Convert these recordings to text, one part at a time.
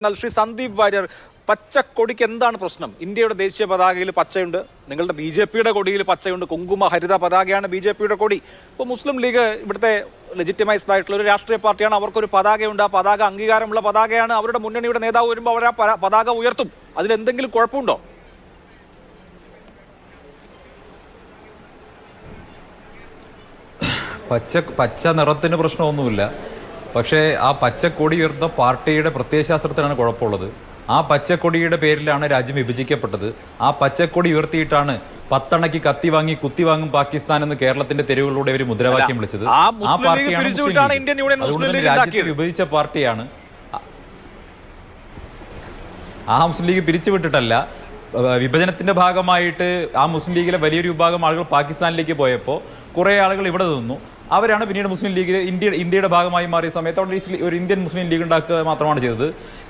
ശ്രീ സന്ദീപ് വാര്യർ, പച്ചക്കൊടിക്ക് എന്താണ് പ്രശ്നം? ഇന്ത്യയുടെ ദേശീയ പതാകയിൽ പച്ചയുണ്ട്, നിങ്ങളുടെ BJP-യുടെ കൊടിയിൽ പച്ചയുണ്ട്, കുങ്കുമ ഹരിത പതാകയാണ് BJP-യുടെ കൊടി. ഇപ്പോൾ മുസ്ലിം ലീഗ് ഇവിടുത്തെ ലെജിറ്റിമൈസ്ഡ് ആയിട്ടുള്ള ഒരു രാഷ്ട്രീയ പാർട്ടിയാണ്, അവർക്കൊരു പതാകയുണ്ട്, ആ പതാക അംഗീകാരമുള്ള പതാകയാണ്. അവരുടെ മുന്നണിയുടെ നേതാവ് വരുമ്പോൾ അവർ ആ പതാക ഉയർത്തും. അതിലെന്തെങ്കിലും കുഴപ്പമുണ്ടോ? പച്ച നിറത്തിന് പ്രശ്നമൊന്നുമില്ല. പക്ഷേ ആ പച്ചക്കൊടി ഉയർന്ന പാർട്ടിയുടെ പ്രത്യയശാസ്ത്രത്തിനാണ് കുഴപ്പമുള്ളത്. ആ പച്ചക്കൊടിയുടെ പേരിലാണ് രാജ്യം വിഭജിക്കപ്പെട്ടത്. ആ പച്ചക്കൊടി ഉയർത്തിയിട്ടാണ് 10 അണയ്ക്ക് കത്തി വാങ്ങി കുത്തി വാങ്ങും പാകിസ്ഥാൻ എന്ന് കേരളത്തിന്റെ തെരുവുകളിലൂടെ ഒരു മുദ്രാവാക്യം വിളിച്ചത്. ആ പാർട്ടിയാണ് രാജ്യത്തെ വിഭജിച്ച പാർട്ടിയാണ്. ആ മുസ്ലിം ലീഗ് പിരിച്ചുവിട്ടിട്ടല്ല, വിഭജനത്തിന്റെ ഭാഗമായിട്ട് ആ മുസ്ലിം ലീഗിലെ വലിയൊരു വിഭാഗം ആളുകൾ പാകിസ്ഥാനിലേക്ക് പോയപ്പോൾ കുറേ ആളുകൾ ഇവിടെ നിന്നു. അവരാണ് പിന്നീട് മുസ്ലിം ലീഗ് ഇന്ത്യയുടെ ഭാഗമായി മാറിയ സമയത്ത് അവിടെ ഒരു ഇന്ത്യൻ മുസ്ലിം ലീഗ് ഉണ്ടാക്കുക മാത്രമാണ് ചെയ്തത്.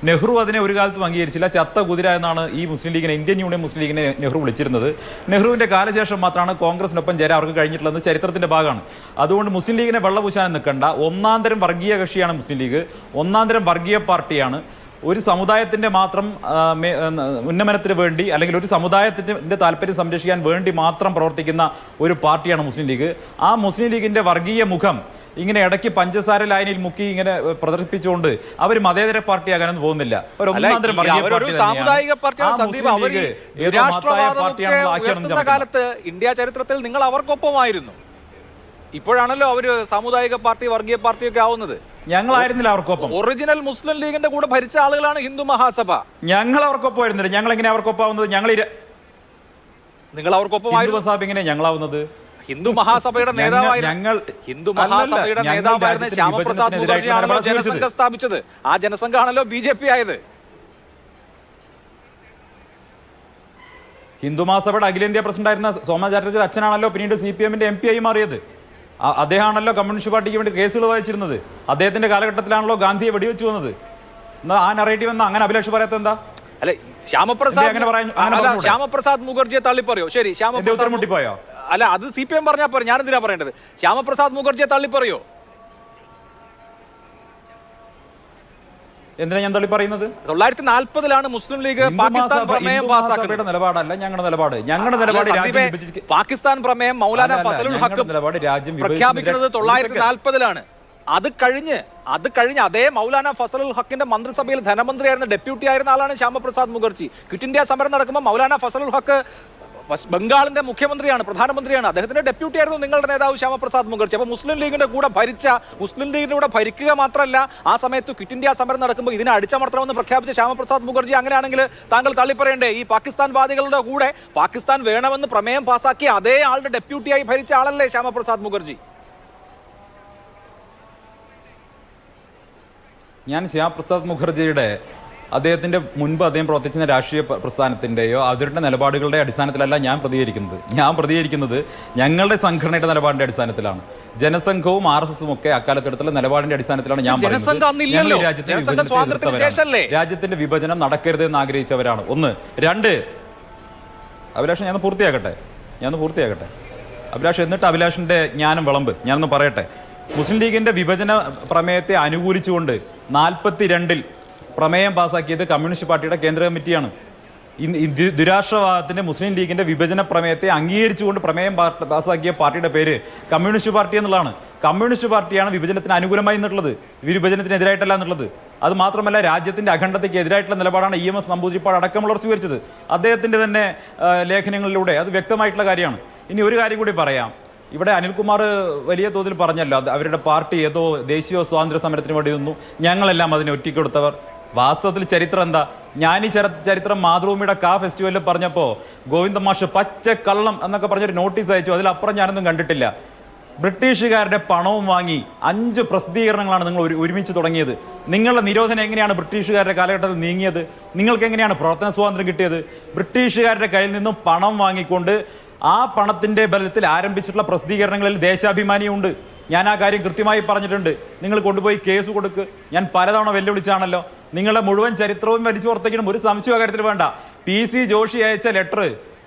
നെഹ്റു അതിനെ ഒരു കാലത്തും അംഗീകരിച്ചില്ല. ചത്ത കുതിര എന്നാണ് ഈ മുസ്ലിം ലീഗിനെ, ഇന്ത്യൻ യൂണിയൻ മുസ്ലിം ലീഗിനെ നെഹ്റു വിളിച്ചിരുന്നത്. നെഹ്റുവിന്റെ കാലശേഷം മാത്രമാണ് കോൺഗ്രസിനൊപ്പം ചേരാൻ അവർക്ക് കഴിഞ്ഞിട്ടുള്ളത്. ചരിത്രത്തിന്റെ ഭാഗമാണ്. അതുകൊണ്ട് മുസ്ലിം ലീഗിനെ വെള്ളപൂശാൻ നിൽക്കണ്ട. ഒന്നാന്തരം വർഗീയ കക്ഷിയാണ് മുസ്ലിം ലീഗ്, ഒന്നാന്തരം വർഗീയ പാർട്ടിയാണ്. ഒരു സമുദായത്തിന്റെ മാത്രം ഉന്നമനത്തിന് വേണ്ടി, അല്ലെങ്കിൽ ഒരു സമുദായത്തിന്റെ താല്പര്യം സംരക്ഷിക്കാൻ വേണ്ടി മാത്രം പ്രവർത്തിക്കുന്ന ഒരു പാർട്ടിയാണ് മുസ്ലിം ലീഗ്. ആ മുസ്ലിം ലീഗിന്റെ വർഗീയ മുഖം ഇങ്ങനെ ഇടയ്ക്ക് പഞ്ചസാര ലൈനിൽ മുക്കി ഇങ്ങനെ പ്രദർശിപ്പിച്ചുകൊണ്ട് അവർ മതേതര പാർട്ടിയാകാനൊന്നും പോകുന്നില്ല. കാലത്ത് ഇന്ത്യ ചരിത്രത്തിൽ നിങ്ങൾ അവർക്കൊപ്പമായിരുന്നു. ഇപ്പോഴാണല്ലോ അവര് സാമുദായിക പാർട്ടി, വർഗീയ പാർട്ടിയൊക്കെ ആവുന്നത്. ഞങ്ങളായിരുന്നില്ല അവർക്കൊപ്പം. ഒറിജിനൽ മുസ്ലിം ലീഗിന്റെ കൂടെ ഭരിച്ച ആളുകളാണ് ഹിന്ദു മഹാസഭ. ഞങ്ങൾ അവർക്കൊപ്പം ആയിരുന്നില്ല. ഞങ്ങൾ എങ്ങനെ അവർക്കൊപ്പാവുന്നത്? നിങ്ങൾ അവർക്കൊപ്പമായിരുന്നു. എങ്ങനെ ഞങ്ങളാവുന്നത്? ഹിന്ദു മഹാസഭയുടെ നേതാവായിരുന്നു ശ്യാമപ്രസാദ് മുഖർജിയാണല്ലോ ജനസംഘം സ്ഥാപിച്ചത്. ആ ജനസംഘമാണല്ലോ BJP ആയത്. ഹിന്ദു മഹാസഭയുടെ അഖിലേന്ത്യാ പ്രസിഡന്റ് ആയിരുന്ന സോമ ചാറ്റർജി അച്ഛനാണല്ലോ പിന്നീട് CPM-ന്റെ MP ആയി മാറിയത്. അദ്ദേഹമാണല്ലോ കമ്മ്യൂണിസ്റ്റ് പാർട്ടിക്ക് വേണ്ടി കേസുകൾ വായിച്ചിരുന്നത്. അദ്ദേഹത്തിന്റെ കാലഘട്ടത്തിലാണല്ലോ ഗാന്ധിയെ വെടിവെച്ചു വന്നത്. ആ നറേറ്റീവ് എന്താ അങ്ങനെ അഭിലാഷ് പറയാത്ത എന്താ? അല്ലെ, ശ്യാമപ്രസാദ് മുഖർജിയെ തള്ളിപ്പറയോ? ശരി, ശ്യാമപ്രസാദ് മുട്ടിപ്പോയോ? അല്ല, അത് CPM പറഞ്ഞാൽ പോരെ, ഞാൻ എന്തിനാ പറയേണ്ടത്? ശ്യാമപ്രസാദ് മുഖർജിയെ തള്ളിപ്പറയോ? എന്തിനാ ഞാൻ തള്ളി പറയുന്നത്? 1940-ലാണ് മുസ്ലിം ലീഗ് പാകിസ്ഥാൻ പ്രമേയം പാസ്സാക്കുന്നത്. നിലപാടല്ല ഞങ്ങളുടെ നിലപാട്. ഞങ്ങളുടെ നിലപാട് പാകിസ്ഥാൻ പ്രമേയം മൗലാന ഫസലുൽ ഹക്ക് പ്രഖ്യാപിക്കുന്നത് 1940-ലാണ്. അത് കഴിഞ്ഞ് അതേ മൗലാന ഫസലുൽ ഹക്കിന്റെ മന്ത്രിസഭയിൽ ധനമന്ത്രിയായിരുന്ന, ഡെപ്യൂട്ടി ആയിരുന്ന ആളാണ് ശ്യാമപ്രസാദ് മുഖർജി. ക്വിറ്റ് ഇന്ത്യ സമരം നടക്കുമ്പോൾ മൗലാന ഫസലുൽ ഹക്ക് ബംഗാളിന്റെ മുഖ്യമന്ത്രിയാണ്, പ്രധാനമന്ത്രിയാണ്. അദ്ദേഹത്തിന്റെ ഡെപ്യൂട്ടി ആയിരുന്നു നിങ്ങളുടെ നേതാവ് ശ്യാമപ്രസാദ് മുഖർജി. അപ്പൊ മുസ്ലിം ലീഗിന്റെ കൂടെ ഭരിക്കുക മാത്രമല്ല, ആ സമയത്ത് ക്വിറ്റ് ഇന്ത്യ സമരം നടക്കുമ്പോൾ ഇതിനെ അടിച്ചമർത്തണമെന്ന് പ്രഖ്യാപിച്ച ശ്യാമപ്രസാദ് മുഖർജി. അങ്ങനെയാണെങ്കിൽ താങ്കൾ തള്ളിപ്പറയണ്ടേ, ഈ പാകിസ്ഥാൻ വാദികളുടെ കൂടെ പാകിസ്ഥാൻ വേണമെന്ന് പ്രമേയം പാസാക്കി അതേ ആളുടെ ഡെപ്യൂട്ടിയായി ഭരിച്ച ആളല്ലേ ശ്യാമപ്രസാദ് മുഖർജി? ഞാൻ ശ്യാമപ്രസാദ് മുഖർജിയുടെ അദ്ദേഹത്തിന്റെ മുൻപ് അദ്ദേഹം പ്രവർത്തിച്ചിരുന്ന രാഷ്ട്രീയ പ്രസ്ഥാനത്തിന്റെയോ അവരുടെ നിലപാടുകളുടെ അടിസ്ഥാനത്തിലല്ല ഞാൻ പ്രതികരിക്കുന്നത് ഞങ്ങളുടെ സംഘടനയുടെ നിലപാടിന്റെ അടിസ്ഥാനത്തിലാണ്. ജനസംഘവും RSSഉം ഒക്കെ അക്കാലത്തെടുത്തുള്ള നിലപാടിന്റെ അടിസ്ഥാനത്തിലാണ് ഞാൻ പറയുന്നത്. രാജ്യത്തിന്റെ വിഭജനം നടക്കരുത് എന്ന് ആഗ്രഹിച്ചവരാണ്. 1. 2, അഭിലാഷ് ഞാനൊന്ന് പൂർത്തിയാക്കട്ടെ അഭിലാഷ്, എന്നിട്ട് അഭിലാഷിന്റെ ജ്ഞാനം വിളമ്പ്. ഞാനൊന്ന് പറയട്ടെ. മുസ്ലിം ലീഗിന്റെ വിഭജന പ്രമേയത്തെ അനുകൂലിച്ചുകൊണ്ട് 42-ൽ പ്രമേയം പാസാക്കിയത് കമ്മ്യൂണിസ്റ്റ് പാർട്ടിയുടെ കേന്ദ്ര കമ്മിറ്റിയാണ്. ദുരാഷ്ട്രവാദത്തിന്റെ മുസ്ലിം ലീഗിന്റെ വിഭജന പ്രമേയത്തെ അംഗീകരിച്ചുകൊണ്ട് പ്രമേയം പാസാക്കിയ പാർട്ടിയുടെ പേര് കമ്മ്യൂണിസ്റ്റ് പാർട്ടി എന്നുള്ളതാണ്. കമ്മ്യൂണിസ്റ്റ് പാർട്ടിയാണ് വിഭജനത്തിന് അനുകൂലമായി നിന്നുള്ളത്, വിഭജനത്തിനെതിരായിട്ടല്ല എന്നുള്ളത്. അത് മാത്രമല്ല, രാജ്യത്തിന്റെ അഖണ്ഡതയ്ക്ക് എതിരായിട്ടുള്ള നിലപാടാണ് EMS നമ്പൂതിരിപ്പാട് അടക്കമുള്ളവർ സ്വീകരിച്ചത്. അദ്ദേഹത്തിന്റെ തന്നെ ലേഖനങ്ങളിലൂടെ അത് വ്യക്തമായിട്ടുള്ള കാര്യമാണ്. ഇനി ഒരു കാര്യം കൂടി പറയാം. ഇവിടെ അനിൽകുമാർ വലിയ തോതിൽ പറഞ്ഞല്ലോ, അവരുടെ പാർട്ടി ഏതോ ദേശീയ സ്വാതന്ത്ര്യ സമരത്തിന് വേണ്ടി നിന്നു, ഞങ്ങളെല്ലാം അതിനെ ഒറ്റിക്കൊടുത്തവർ. വാസ്തവത്തിൽ ചരിത്രം എന്താ? ഞാൻ ഈ ചരിത്രം മാതൃഭൂമിയുടെ ഫെസ്റ്റിവലിൽ പറഞ്ഞപ്പോൾ ഗോവിന്ദ മാഷ് പച്ചക്കള്ളം എന്നൊക്കെ പറഞ്ഞൊരു നോട്ടീസ് അയച്ചു. അതിലപ്പുറം ഞാനൊന്നും കണ്ടിട്ടില്ല. ബ്രിട്ടീഷുകാരുടെ പണവും വാങ്ങി 5 പ്രസിദ്ധീകരണങ്ങളാണ് നിങ്ങൾ ഒരുമിച്ച് തുടങ്ങിയത്. നിങ്ങളുടെ നിരോധനം എങ്ങനെയാണ് ബ്രിട്ടീഷുകാരുടെ കാലഘട്ടത്തിൽ നീങ്ങിയത്? നിങ്ങൾക്ക് എങ്ങനെയാണ് പ്രവർത്തന സ്വാതന്ത്ര്യം കിട്ടിയത്? ബ്രിട്ടീഷുകാരുടെ കയ്യിൽ നിന്നും പണം വാങ്ങിക്കൊണ്ട് ആ പണത്തിന്റെ ബലത്തിൽ ആരംഭിച്ചിട്ടുള്ള പ്രസിദ്ധീകരണങ്ങളിൽ ദേശാഭിമാനിയുണ്ട്. ഞാൻ ആ കാര്യം കൃത്യമായി പറഞ്ഞിട്ടുണ്ട്. നിങ്ങൾ കൊണ്ടുപോയി കേസ് കൊടുക്ക്. ഞാൻ പലതവണ വെല്ലുവിളിച്ചാണല്ലോ. നിങ്ങളുടെ മുഴുവൻ ചരിത്രവും വലിച്ചു പുറത്തേക്കണം, ഒരു സംശയം കാര്യത്തിൽ വേണ്ട. PC ജോഷി അയച്ച ലെറ്റർ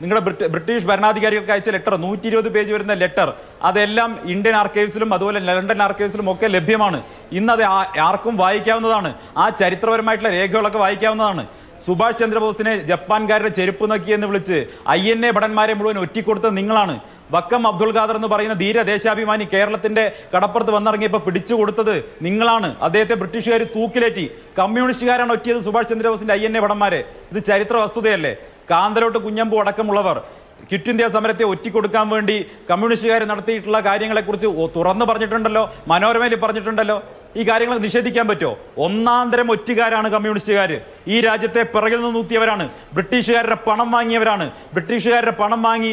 നിങ്ങളുടെ ബ്രിട്ടീഷ് ഭരണാധികാരികൾക്ക് അയച്ച ലെറ്റർ 120 പേജ് വരുന്ന ലെറ്റർ അതെല്ലാം ഇന്ത്യൻ ആർക്കൈവ്സിലും അതുപോലെ ലണ്ടൻ ആർക്കൈവ്സിലും ഒക്കെ ലഭ്യമാണ്. ഇന്നത് ആർക്കും വായിക്കാവുന്നതാണ്. ആ ചരിത്രപരമായിട്ടുള്ള രേഖകളൊക്കെ വായിക്കാവുന്നതാണ്. സുഭാഷ് ചന്ദ്രബോസിനെ ജപ്പാൻകാരുടെ ചെരുപ്പ് നക്കി എന്ന് വിളിച്ച് INA ഭടന്മാരെ മുഴുവൻ ഒറ്റിക്കൊടുത്തത് നിങ്ങളാണ്. വക്കം അബ്ദുൾ ഖാദർ എന്ന് പറയുന്ന ധീര ദേശാഭിമാനി കേരളത്തിന്റെ കടപ്പുറത്ത് വന്നിറങ്ങിയപ്പോൾ പിടിച്ചു കൊടുത്തത് നിങ്ങളാണ്. അദ്ദേഹത്തെ ബ്രിട്ടീഷുകാർ തൂക്കിലേറ്റി. കമ്മ്യൂണിസ്റ്റുകാരാണ് ഒറ്റിയത് സുഭാഷ് ചന്ദ്രബോസിന്റെ INA ഭടന്മാരെ. ഇത് ചരിത്ര വസ്തുതയല്ലേ? കാന്തലോട്ട് കുഞ്ഞമ്പു അടക്കമുള്ളവർ ക്വിറ്റ് ഇന്ത്യ സമരത്തെ ഒറ്റിക്കൊടുക്കാൻ വേണ്ടി കമ്മ്യൂണിസ്റ്റുകാർ നടത്തിയിട്ടുള്ള കാര്യങ്ങളെക്കുറിച്ച് തുറന്നു പറഞ്ഞിട്ടുണ്ടല്ലോ, മനോരമയിൽ പറഞ്ഞിട്ടുണ്ടല്ലോ. ഈ കാര്യങ്ങൾ നിഷേധിക്കാൻ പറ്റുമോ? ഒന്നാന്തരം ഒറ്റുകാരാണ് കമ്മ്യൂണിസ്റ്റുകാർ. ഈ രാജ്യത്തെ പിറകിൽ നിന്ന് നൂത്തിയവരാണ്. ബ്രിട്ടീഷുകാരുടെ പണം വാങ്ങിയവരാണ്. ബ്രിട്ടീഷുകാരുടെ പണം വാങ്ങി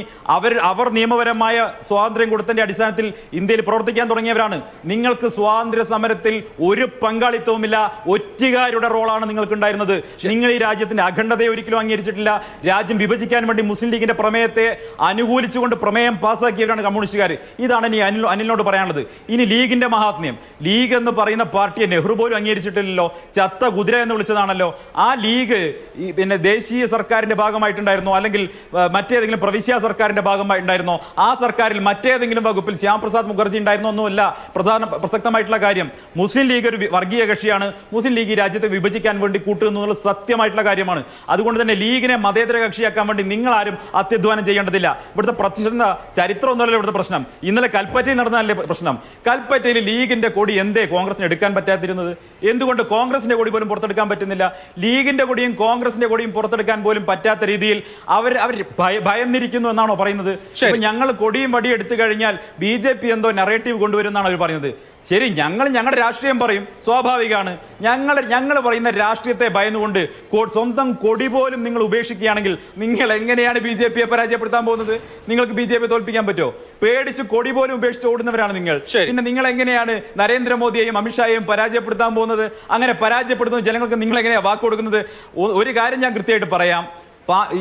അവർ നിയമപരമായ സ്വാതന്ത്ര്യം കൊടുത്തതിന്റെ അടിസ്ഥാനത്തിൽ ഇന്ത്യയിൽ പ്രവർത്തിക്കാൻ തുടങ്ങിയവരാണ്. നിങ്ങൾക്ക് സ്വാതന്ത്ര്യ സമരത്തിൽ ഒരു പങ്കാളിത്തവുമില്ല. ഒറ്റുകാരുടെ റോളാണ് നിങ്ങൾക്ക് ഉണ്ടായിരുന്നത്. നിങ്ങൾ ഈ രാജ്യത്തിന്റെ അഖണ്ഡതയെ ഒരിക്കലും അംഗീകരിച്ചിട്ടില്ല. രാജ്യം വിഭജിക്കാൻ വേണ്ടി മുസ്ലിം ലീഗിന്റെ പ്രമേയത്തെ അനുകൂലിച്ചുകൊണ്ട് പ്രമേയം പാസ്സാക്കിയവരാണ് കമ്മ്യൂണിസ്റ്റുകാർ. ഇതാണ് ഇനി അനിലിനോട് പറയാനുള്ളത്. ഇനി ലീഗിന്റെ മഹാത്മ്യം. ലീഗ് എന്ന് പറയുന്ന പാർട്ടിയെ നെഹ്റു പോലും അംഗീകരിച്ചിട്ടില്ലല്ലോ. ചത്ത കുതിര എന്ന് വിളിച്ചതാണല്ലോ. ആ ലീഗ് പിന്നെ ദേശീയ സർക്കാരിന്റെ ഭാഗമായിട്ടുണ്ടായിരുന്നോ, അല്ലെങ്കിൽ മറ്റേതെങ്കിലും പ്രവിശ്യ സർക്കാരിന്റെ ഭാഗമായിട്ടുണ്ടായിരുന്നോ? ആ സർക്കാരിൽ മറ്റേതെങ്കിലും വകുപ്പിൽ ശ്യാം പ്രസാദ് മുഖർജി ഉണ്ടായിരുന്നോ ഒന്നുമല്ല പ്രസക്തമായിട്ടുള്ള കാര്യം. മുസ്ലിം ലീഗ് ഒരു വർഗീയ കക്ഷിയാണ്. മുസ്ലിം ലീഗ് ഈ രാജ്യത്തെ വിഭജിക്കാൻ വേണ്ടി കൂട്ടുന്നുള്ള സത്യമായിട്ടുള്ള കാര്യമാണ്. അതുകൊണ്ട് തന്നെ ലീഗിനെ മതേതര കക്ഷിയാക്കാൻ വേണ്ടി നിങ്ങൾ ആരും അത്യധ്വാനം ചെയ്യേണ്ടതില്ല. ഇവിടുത്തെ പ്രതിഷേധ ചരിത്രം ഒന്നുമല്ല ഇവിടുത്തെ പ്രശ്നം. ഇന്നലെ കൽപ്പറ്റയിൽ നടന്നതല്ലേ പ്രശ്നം? കൽപ്പറ്റയിൽ ലീഗിന്റെ കൊടി എന്തേ കോൺഗ്രസിന് എടുക്കാൻ പറ്റാതിരുന്നത്? എന്തുകൊണ്ട് കോൺഗ്രസിന്റെ കൊടി പോലും പുറത്തെടുക്കാൻ പറ്റുന്നില്ല? ലീഗിന്റെ കൊടിയും കോൺഗ്രസിന്റെ കൊടിയും പുറത്തെടുക്കാൻ പോലും പറ്റാത്ത രീതിയിൽ അവർ ഭയന്നിരിക്കുന്നു എന്നാണോ പറയുന്നത്? ഞങ്ങൾ കൊടിയും വടിയും എടുത്തു കഴിഞ്ഞാൽ BJP എന്തോ നറേറ്റീവ് കൊണ്ടുവരുമെന്നാണ് അവർ പറയുന്നത്. ശരി, ഞങ്ങളുടെ രാഷ്ട്രീയം പറയും, സ്വാഭാവികമാണ്. ഞങ്ങൾ പറയുന്ന രാഷ്ട്രീയത്തെ ഭയന്നുകൊണ്ട് സ്വന്തം കൊടി പോലും നിങ്ങൾ ഉപേക്ഷിക്കുകയാണെങ്കിൽ നിങ്ങൾ എങ്ങനെയാണ് BJPയെ പരാജയപ്പെടുത്താൻ പോകുന്നത്? നിങ്ങൾക്ക് BJPയെ തോൽപ്പിക്കാൻ പറ്റുമോ? പേടിച്ച് കൊടി പോലും ഉപേക്ഷിച്ച് ഓടുന്നവരാണ് നിങ്ങൾ. പിന്നെ നിങ്ങൾ എങ്ങനെയാണ് നരേന്ദ്രമോദിയെയും അമിത്ഷായെയും പരാജയപ്പെടുത്താൻ പോകുന്നത്? അങ്ങനെ പരാജയപ്പെടുന്ന ജനങ്ങൾക്ക് നിങ്ങൾ എങ്ങനെയാണ് വാക്ക് കൊടുക്കുന്നത്? ഒരു കാര്യം ഞാൻ കൃത്യമായിട്ട് പറയാം.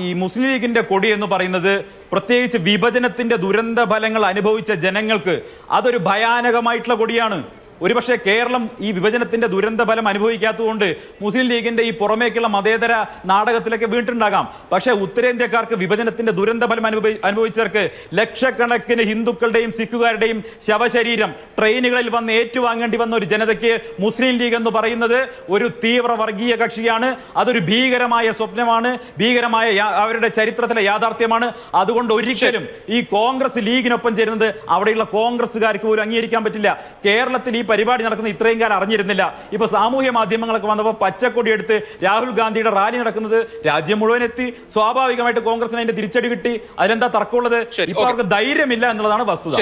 ഈ മുസ്ലിം ലീഗിന്റെ കൊടി എന്ന് പറയുന്നത് പ്രത്യേകിച്ച് വിഭജനത്തിന്റെ ദുരന്ത ഫലങ്ങൾ അനുഭവിച്ച ജനങ്ങൾക്ക് അതൊരു ഭയാനകമായിട്ടുള്ള കൊടിയാണ്. ഒരുപക്ഷെ കേരളം ഈ വിഭജനത്തിന്റെ ദുരന്ത ഫലം അനുഭവിക്കാത്തതുകൊണ്ട് മുസ്ലിം ലീഗിന്റെ ഈ പുറമേക്കുള്ള മതേതര നാടകത്തിലൊക്കെ വീണിട്ടുണ്ടാകാം. പക്ഷേ ഉത്തരേന്ത്യക്കാർക്ക് വിഭജനത്തിന്റെ ദുരന്ത ഫലം അനുഭവിച്ചവർക്ക് ലക്ഷക്കണക്കിന് ഹിന്ദുക്കളുടെയും സിഖുകാരുടെയും ശവശരീരം ട്രെയിനുകളിൽ വന്ന് ഏറ്റുവാങ്ങേണ്ടി വന്ന ഒരു ജനതയ്ക്ക് മുസ്ലിം ലീഗ് എന്ന് പറയുന്നത് ഒരു തീവ്ര വർഗീയ കക്ഷിയാണ്. അതൊരു ഭീകരമായ സ്വപ്നമാണ്, ഭീകരമായ അവരുടെ ചരിത്രത്തിലെ യാഥാർത്ഥ്യമാണ്. അതുകൊണ്ട് ഒരിക്കലും ഈ കോൺഗ്രസ് ലീഗിനൊപ്പം ചേരുന്നത് അവിടെയുള്ള കോൺഗ്രസ്സുകാർക്ക് പോലും അംഗീകരിക്കാൻ പറ്റില്ല. കേരളത്തിൽ ഈ പരിപാടി നടക്കുന്നത് ഇത്രയും കാലം അറിഞ്ഞിരുന്നില്ല. ഇപ്പൊ സാമൂഹ്യ മാധ്യമങ്ങളൊക്കെ വന്നപ്പോൾ പച്ചക്കൊടി എടുത്ത് രാഹുൽ ഗാന്ധിയുടെ റാലി നടക്കുന്നത് രാജ്യം മുഴുവൻ എത്തി. സ്വാഭാവികമായിട്ട് കോൺഗ്രസിന് അതിന്റെ തിരിച്ചടി കിട്ടി. അതിലെന്താ തർക്കമുള്ളത്? ഇപ്പൊ അവർക്ക് ധൈര്യമില്ല എന്നുള്ളതാണ് വസ്തുത.